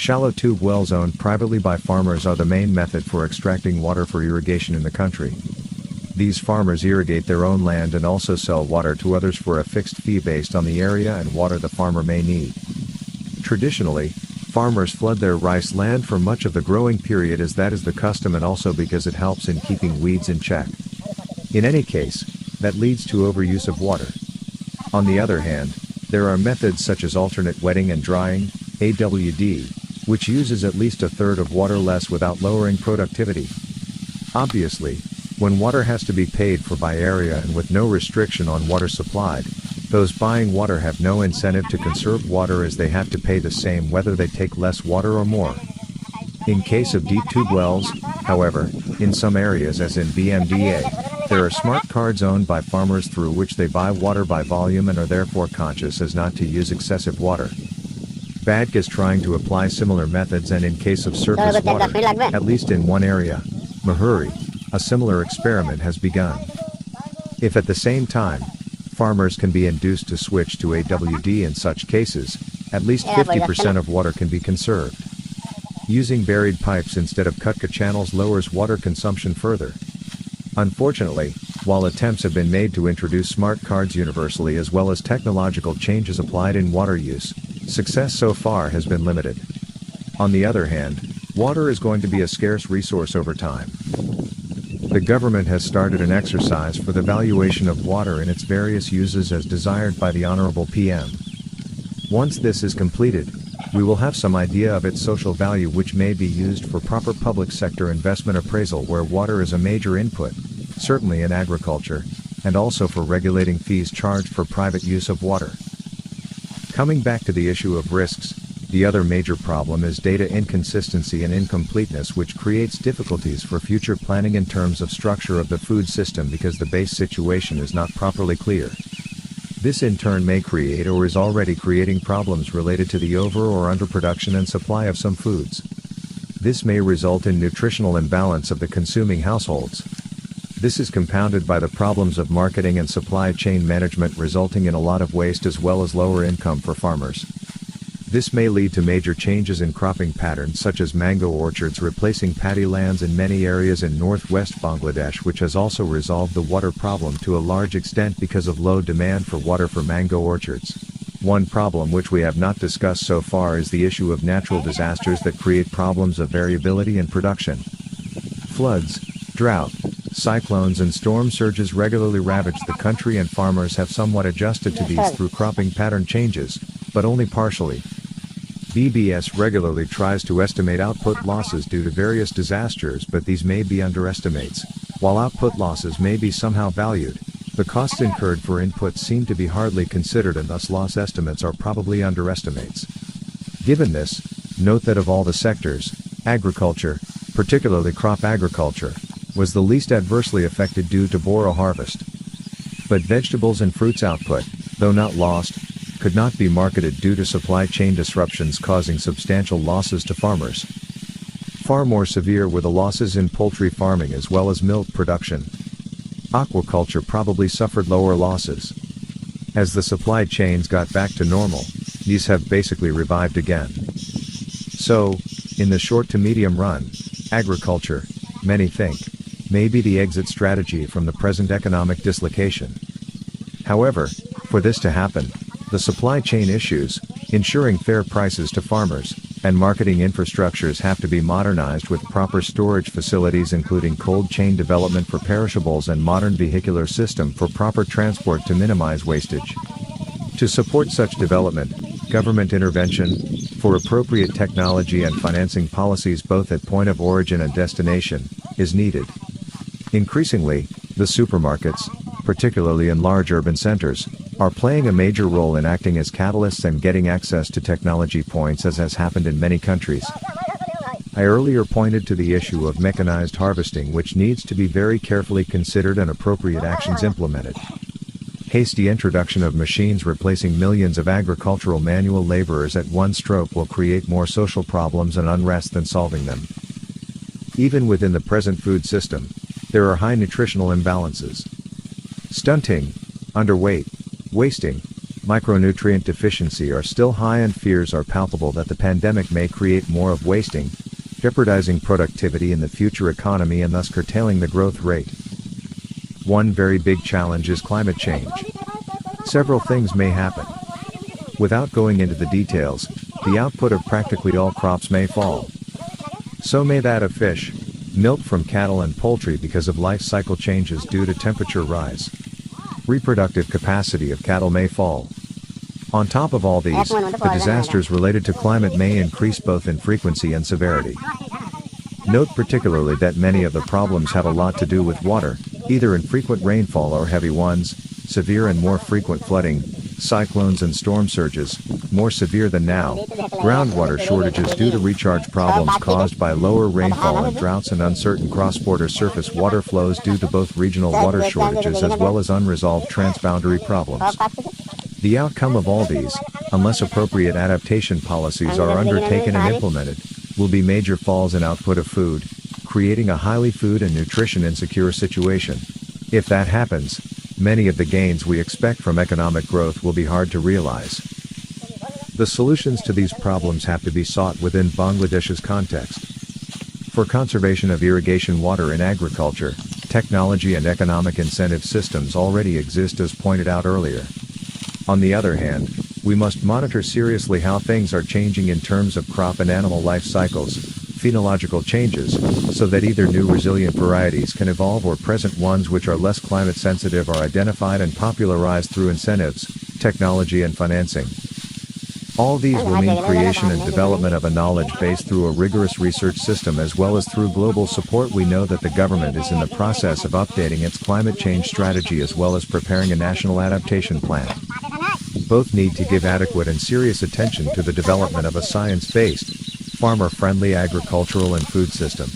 Shallow tube wells owned privately by farmers are the main method for extracting water for irrigation in the country. These farmers irrigate their own land and also sell water to others for a fixed fee based on the area and water the farmer may need. Traditionally, farmers flood their rice land for much of the growing period as that is the custom and also because it helps in keeping weeds in check. In any case, that leads to overuse of water. On the other hand, there are methods such as alternate wetting and drying, AWD, which uses at least a third of water less without lowering productivity. Obviously, when water has to be paid for by area and with no restriction on water supplied, those buying water have no incentive to conserve water as they have to pay the same whether they take less water or more. In case of deep tube wells, however, in some areas as in BMDA, there are smart cards owned by farmers through which they buy water by volume and are therefore conscious as not to use excessive water. BADC is trying to apply similar methods and in case of surface water, at least in one area, Muhuri, a similar experiment has begun. If at the same time, farmers can be induced to switch to AWD in such cases, at least 50% of water can be conserved. Using buried pipes instead of cut channels lowers water consumption further. Unfortunately, while attempts have been made to introduce smart cards universally as well as technological changes applied in water use, success so far has been limited. On the other hand, water is going to be a scarce resource over time. The government has started an exercise for the valuation of water in its various uses as desired by the Honorable PM. Once this is completed, we will have some idea of its social value which may be used for proper public sector investment appraisal where water is a major input, certainly in agriculture, and also for regulating fees charged for private use of water. Coming back to the issue of risks, the other major problem is data inconsistency and incompleteness which creates difficulties for future planning in terms of structure of the food system because the base situation is not properly clear. This in turn may create or is already creating problems related to the over or underproduction and supply of some foods. This may result in nutritional imbalance of the consuming households. This is compounded by the problems of marketing and supply chain management resulting in a lot of waste as well as lower income for farmers. This may lead to major changes in cropping patterns such as mango orchards replacing paddy lands in many areas in northwest Bangladesh which has also resolved the water problem to a large extent because of low demand for water for mango orchards. One problem which we have not discussed so far is the issue of natural disasters that create problems of variability in production. Floods, drought, cyclones and storm surges regularly ravage the country and farmers have somewhat adjusted to these through cropping pattern changes, but only partially. BBS regularly tries to estimate output losses due to various disasters but these may be underestimates. While output losses may be somehow valued, the costs incurred for inputs seem to be hardly considered and thus loss estimates are probably underestimates. Given this, note that of all the sectors, agriculture, particularly crop agriculture, was the least adversely affected due to boro harvest. But vegetables and fruits output, though not lost, could not be marketed due to supply chain disruptions causing substantial losses to farmers. Far more severe were the losses in poultry farming as well as milk production. Aquaculture probably suffered lower losses. As the supply chains got back to normal, these have basically revived again. So, in the short to medium run, agriculture, many think, may be the exit strategy from the present economic dislocation. However, for this to happen, the supply chain issues, ensuring fair prices to farmers, and marketing infrastructures have to be modernized with proper storage facilities including cold chain development for perishables and modern vehicular system for proper transport to minimize wastage. To support such development, government intervention, for appropriate technology and financing policies both at point of origin and destination, is needed. Increasingly, the supermarkets, particularly in large urban centers, are playing a major role in acting as catalysts and getting access to technology points as has happened in many countries. I earlier pointed to the issue of mechanized harvesting which needs to be very carefully considered and appropriate actions implemented. Hasty introduction of machines replacing millions of agricultural manual laborers at one stroke will create more social problems and unrest than solving them. Even within the present food system, there are high nutritional imbalances. Stunting, underweight, wasting, micronutrient deficiency are still high and fears are palpable that the pandemic may create more of wasting, jeopardizing productivity in the future economy and thus curtailing the growth rate. One very big challenge is climate change. Several things may happen. Without going into the details, the output of practically all crops may fall. So may that of fish, milk from cattle and poultry because of life cycle changes due to temperature rise. Reproductive capacity of cattle may fall. On top of all these, the disasters related to climate may increase both in frequency and severity. Note particularly that many of the problems have a lot to do with water, either infrequent rainfall or heavy ones, severe and more frequent flooding, cyclones and storm surges, more severe than now, groundwater shortages due to recharge problems caused by lower rainfall and droughts, and uncertain cross-border surface water flows due to both regional water shortages as well as unresolved transboundary problems. The outcome of all these, unless appropriate adaptation policies are undertaken and implemented, will be major falls in output of food, creating a highly food and nutrition insecure situation. If that happens, many of the gains we expect from economic growth will be hard to realize. The solutions to these problems have to be sought within Bangladesh's context. For conservation of irrigation water in agriculture, technology and economic incentive systems already exist as pointed out earlier. On the other hand, we must monitor seriously how things are changing in terms of crop and animal life cycles, phenological changes, so that either new resilient varieties can evolve or present ones which are less climate sensitive are identified and popularized through incentives, technology and financing. All these will mean creation and development of a knowledge base through a rigorous research system as well as through global support. We know that the government is in the process of updating its climate change strategy as well as preparing a national adaptation plan. Both need to give adequate and serious attention to the development of a science-based, farmer-friendly agricultural and food system.